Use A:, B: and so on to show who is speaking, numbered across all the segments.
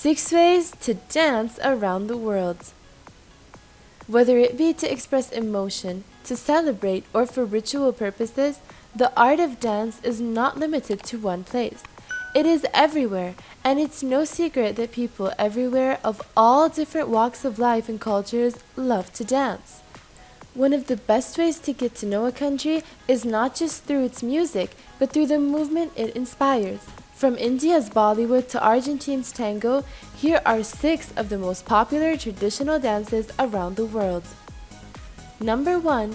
A: 6 ways to dance around the world. Whether it be to express emotion, to celebrate, or for ritual purposes, the art of dance is not limited to one place. It is everywhere, and it's no secret that people everywhere of all different walks of life and cultures love to dance. One of the best ways to get to know a country is not just through its music, but through the movement it inspires. From India's Bollywood to Argentine's tango, here are 6 of the most popular traditional dances around the world. Number 1.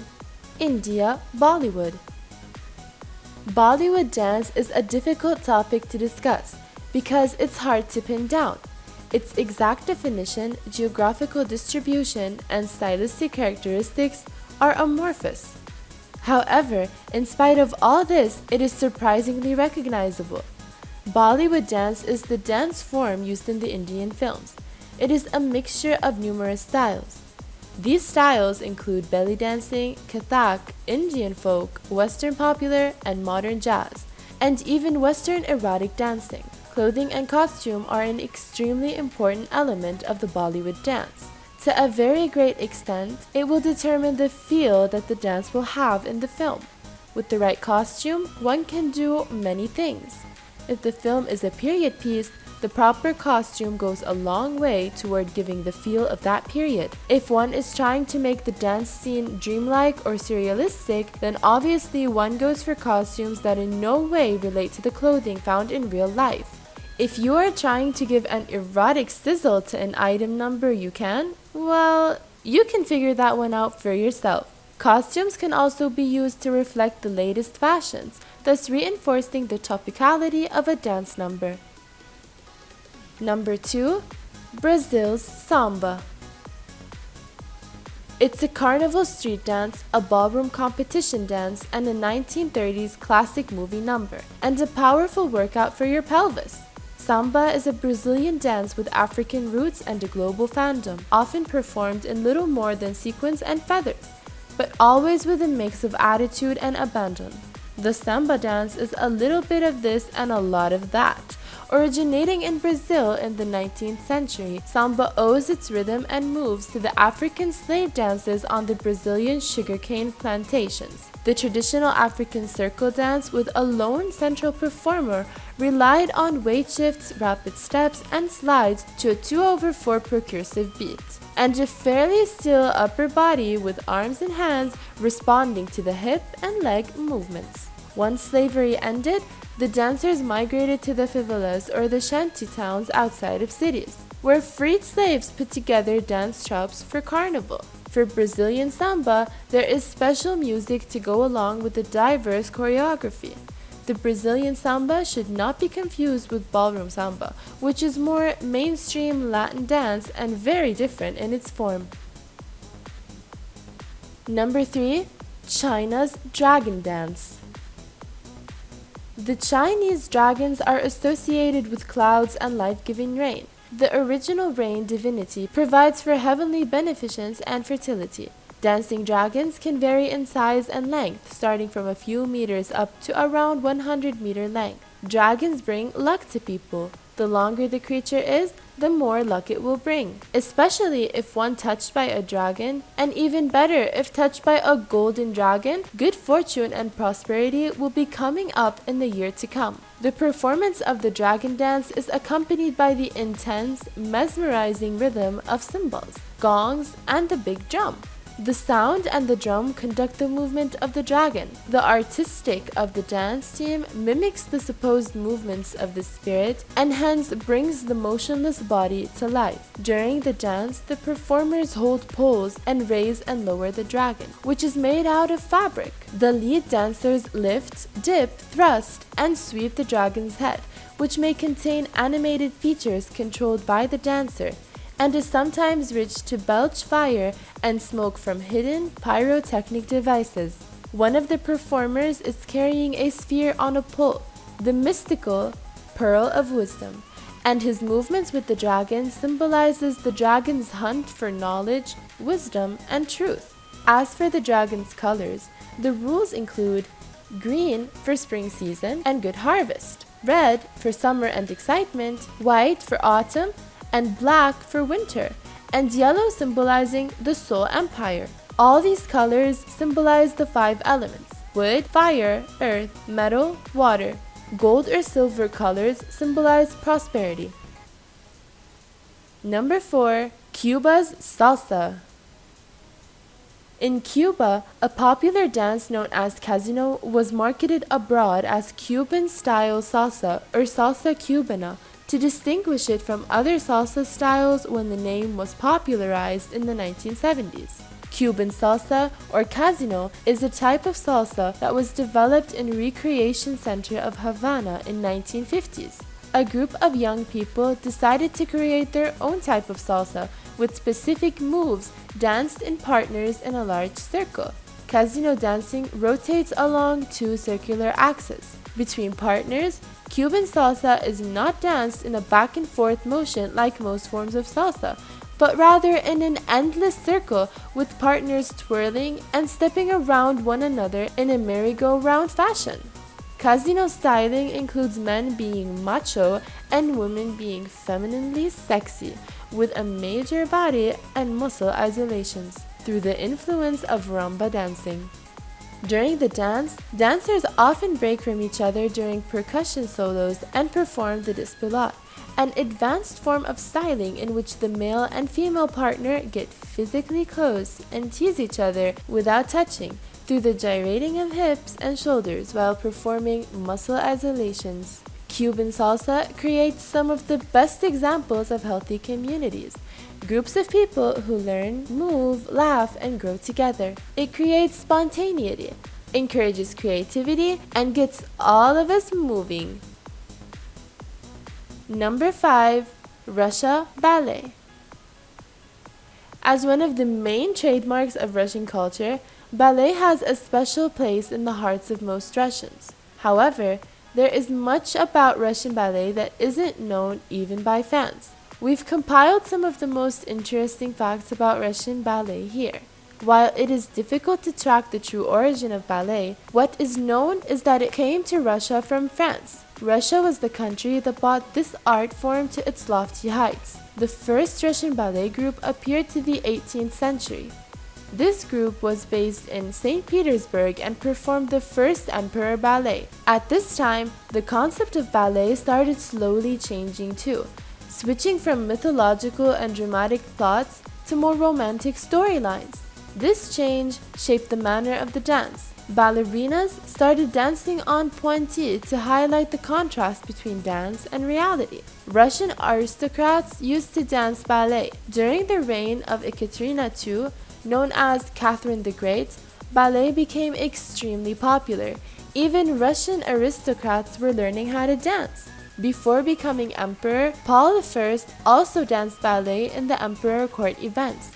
A: India Bollywood. Bollywood dance is a difficult topic to discuss because it's hard to pin down. Its exact definition, geographical distribution, and stylistic characteristics are amorphous. However, in spite of all this, it is surprisingly recognizable. Bollywood dance is the dance form used in the Indian films. It is a mixture of numerous styles. These styles include belly dancing, Kathak, Indian folk, Western popular, and modern jazz, and even Western erotic dancing. Clothing and costume are an extremely important element of the Bollywood dance. To a very great extent, it will determine the feel that the dance will have in the film. With the right costume, one can do many things. If the film is a period piece, the proper costume goes a long way toward giving the feel of that period. If one is trying to make the dance scene dreamlike or surrealistic, then obviously one goes for costumes that in no way relate to the clothing found in real life. If you are trying to give an erotic sizzle to an item number you can, well, you can figure that one out for yourself. Costumes can also be used to reflect the latest fashions, thus reinforcing the topicality of a dance number. Number 2. Brazil's Samba. It's a carnival street dance, a ballroom competition dance, and a 1930s classic movie number, and a powerful workout for your pelvis. Samba is a Brazilian dance with African roots and a global fandom, often performed in little more than sequins and feathers, but always with a mix of attitude and abandon. The samba dance is a little bit of this and a lot of that. Originating in Brazil in the 19th century, samba owes its rhythm and moves to the African slave dances on the Brazilian sugarcane plantations. The traditional African circle dance with a lone central performer relied on weight shifts, rapid steps, and slides to a 2/4 percussive beat, and a fairly still upper body with arms and hands responding to the hip and leg movements. Once slavery ended, the dancers migrated to the favelas or the shanty towns outside of cities, where freed slaves put together dance troupes for carnival. For Brazilian samba, there is special music to go along with the diverse choreography. The Brazilian samba should not be confused with ballroom samba, which is more mainstream Latin dance and very different in its form. Number 3. China's Dragon Dance. The Chinese dragons are associated with clouds and life-giving rain. The original rain divinity provides for heavenly beneficence and fertility. Dancing dragons can vary in size and length, starting from a few meters up to around 100-meter length. Dragons bring luck to people. The longer the creature is, the more luck it will bring, especially if one touched by a dragon, and even better if touched by a golden dragon. Good fortune and prosperity will be coming up in the year to come. The performance of the dragon dance is accompanied by the intense, mesmerizing rhythm of cymbals, gongs, and the big drum. The sound and the drum conduct the movement of the dragon. The artistic of the dance team mimics the supposed movements of the spirit and hence brings the motionless body to life. During the dance, the performers hold poles and raise and lower the dragon, which is made out of fabric. The lead dancers lift, dip, thrust, and sweep the dragon's head, which may contain animated features controlled by the dancer, and is sometimes reached to belch fire and smoke from hidden pyrotechnic devices. One of the performers is carrying a sphere on a pole, the mystical Pearl of Wisdom, and his movements with the dragon symbolizes the dragon's hunt for knowledge, wisdom, and truth. As for the dragon's colors, the rules include green for spring season and good harvest, red for summer and excitement, white for autumn, and black for winter, and yellow symbolizing the Soul Empire. All these colors symbolize the 5 elements: wood, fire, earth, metal, water. Gold or silver colors symbolize prosperity. Number 4. Cuba's salsa. In Cuba, a popular dance known as casino was marketed abroad as Cuban-style salsa or salsa cubana to distinguish it from other salsa styles when the name was popularized in the 1970s. Cuban salsa or casino is a type of salsa that was developed in Recreation Center of Havana in 1950s. A group of young people decided to create their own type of salsa with specific moves danced in partners in a large circle. Casino dancing rotates along 2 circular axes. Between partners, Cuban salsa is not danced in a back and forth motion like most forms of salsa, but rather in an endless circle with partners twirling and stepping around one another in a merry-go-round fashion. Casino styling includes men being macho and women being femininely sexy, with a major body and muscle isolations, through the influence of rumba dancing. During the dance, dancers often break from each other during percussion solos and perform the dispilot, an advanced form of styling in which the male and female partner get physically close and tease each other without touching, through the gyrating of hips and shoulders while performing muscle isolations. Cuban salsa creates some of the best examples of healthy communities. Groups of people who learn, move, laugh, and grow together. It creates spontaneity, encourages creativity, and gets all of us moving. Number 5. Russia Ballet. As one of the main trademarks of Russian culture, ballet has a special place in the hearts of most Russians. However, there is much about Russian ballet that isn't known even by fans. We've compiled some of the most interesting facts about Russian ballet here. While it is difficult to track the true origin of ballet, what is known is that it came to Russia from France. Russia was the country that brought this art form to its lofty heights. The first Russian ballet group appeared to the 18th century. This group was based in St. Petersburg and performed the first emperor ballet. At this time, the concept of ballet started slowly changing too, switching from mythological and dramatic plots to more romantic storylines. This change shaped the manner of the dance. Ballerinas started dancing en pointe to highlight the contrast between dance and reality. Russian aristocrats used to dance ballet. During the reign of Ekaterina II, known as Catherine the Great, ballet became extremely popular. Even Russian aristocrats were learning how to dance. Before becoming emperor, Paul I also danced ballet in the emperor court events.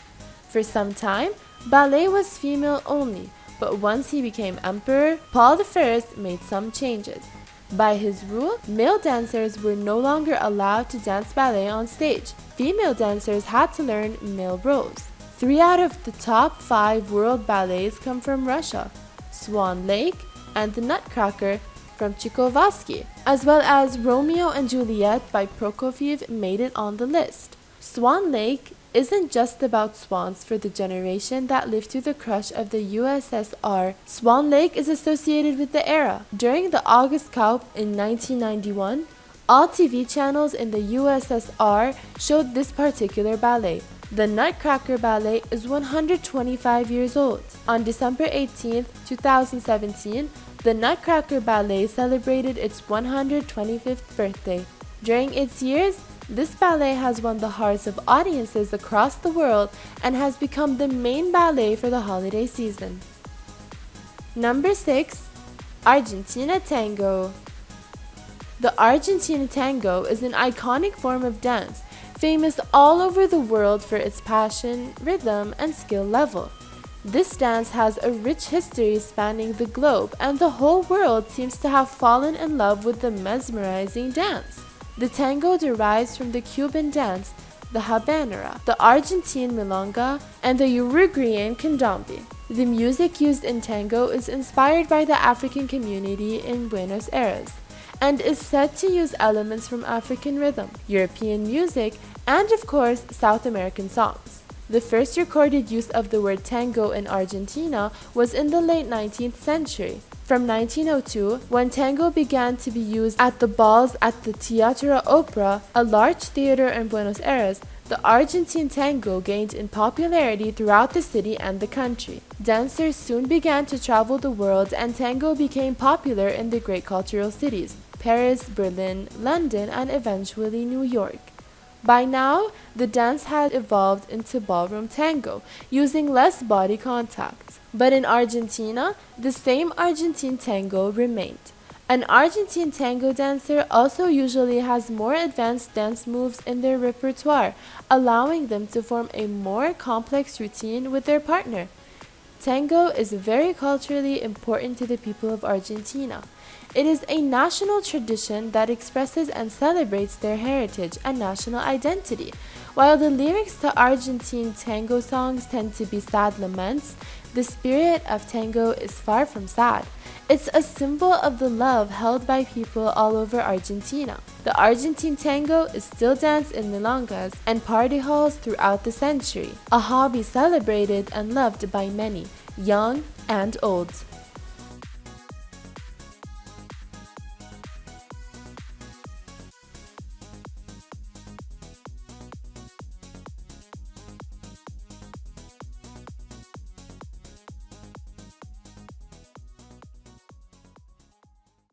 A: For some time, ballet was female only, but once he became emperor, Paul I made some changes. By his rule, male dancers were no longer allowed to dance ballet on stage. Female dancers had to learn male roles. 3 out of the top 5 world ballets come from Russia: Swan Lake and The Nutcracker from Tchaikovsky, as well as Romeo and Juliet by Prokofiev made it on the list. Swan Lake isn't just about swans for the generation that lived through the crush of the USSR. Swan Lake is associated with the era. During the August Coup in 1991, all TV channels in the USSR showed this particular ballet. The Nutcracker Ballet is 125 years old. On December 18, 2017, the Nutcracker Ballet celebrated its 125th birthday. During its years, this ballet has won the hearts of audiences across the world and has become the main ballet for the holiday season. Number 6. Argentina Tango. The Argentina tango is an iconic form of dance, famous all over the world for its passion, rhythm, and skill level. This dance has a rich history spanning the globe, and the whole world seems to have fallen in love with the mesmerizing dance. The tango derives from the Cuban dance, the habanera, the Argentine milonga, and the Uruguayan candombe. The music used in tango is inspired by the African community in Buenos Aires, and is said to use elements from African rhythm, European music, and of course, South American songs. The first recorded use of the word tango in Argentina was in the late 19th century. From 1902, when tango began to be used at the balls at the Teatro Opera, a large theater in Buenos Aires, the Argentine tango gained in popularity throughout the city and the country. Dancers soon began to travel the world, and tango became popular in the great cultural cities, Paris, Berlin, London, and eventually New York. By now, the dance had evolved into ballroom tango, using less body contact. But in Argentina, the same Argentine tango remained. An Argentine tango dancer also usually has more advanced dance moves in their repertoire, allowing them to form a more complex routine with their partner. Tango is very culturally important to the people of Argentina. It is a national tradition that expresses and celebrates their heritage and national identity. While the lyrics to Argentine tango songs tend to be sad laments, the spirit of tango is far from sad. It's a symbol of the love held by people all over Argentina. The Argentine tango is still danced in milongas and party halls throughout the century, a hobby celebrated and loved by many, young and old.